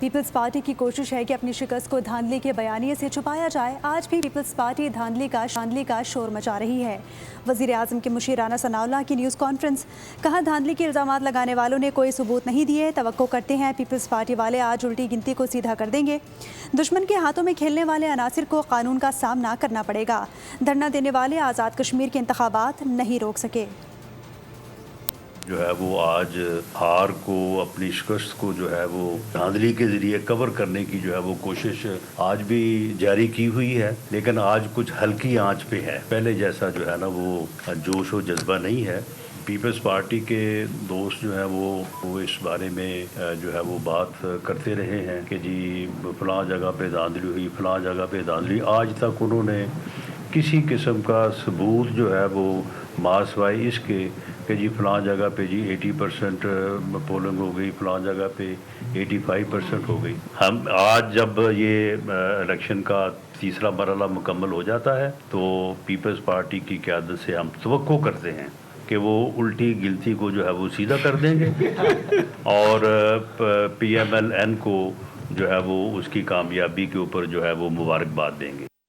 Peoples party کی کوشش ہے کہ اپنی شکست کو دھاندلی کے بیانیے سے چھپایا جائے۔ آج بھی پیپلز پارٹی دھاندلی کا شور مچا رہی ہے۔ وزیر اعظم کے مشیر رانا ثناء اللہ کی نیوز کانفرنس، کہا دھاندلی کے الزامات لگانے والوں نے کوئی ثبوت نہیں دیے، توقع کرتے ہیں پیپلز پارٹی والے آج الٹی گنتی کو سیدھا کر دیں گے۔ دشمن کے ہاتھوں میں کھیلنے والے عناصر کو قانون کا سامنا کرنا پڑے گا۔ دھرنا دینے والے آزاد کشمیر کے انتخابات نہیں روک سکے۔ جو ہے وہ آج ہار کو، اپنی شکست کو جو ہے وہ دھاندلی کے ذریعے کور کرنے کی جو ہے وہ کوشش آج بھی جاری کی ہوئی ہے، لیکن آج کچھ ہلکی آنچ پہ ہے، پہلے جیسا جو ہے نا وہ جوش و جذبہ نہیں ہے۔ پیپلز پارٹی کے دوست جو ہیں وہ اس بارے میں جو ہے وہ بات کرتے رہے ہیں کہ جی فلاں جگہ پہ دھاندلی ہوئی، فلاں جگہ پہ دھاندلی۔ آج تک انہوں نے کسی قسم کا ثبوت جو ہے وہ ماسوائے اس کے کہ جی فلاں جگہ پہ جی 80% پولنگ ہو گئی، فلاں جگہ پہ 85% ہو گئی۔ ہم آج جب یہ الیکشن کا تیسرا مرحلہ مکمل ہو جاتا ہے تو پیپلز پارٹی کی قیادت سے ہم توقع کرتے ہیں کہ وہ الٹی گنتی کو جو ہے وہ سیدھا کر دیں گے اور پی ایم ایل این کو جو ہے وہ اس کی کامیابی کے اوپر جو ہے وہ مبارکباد دیں گے۔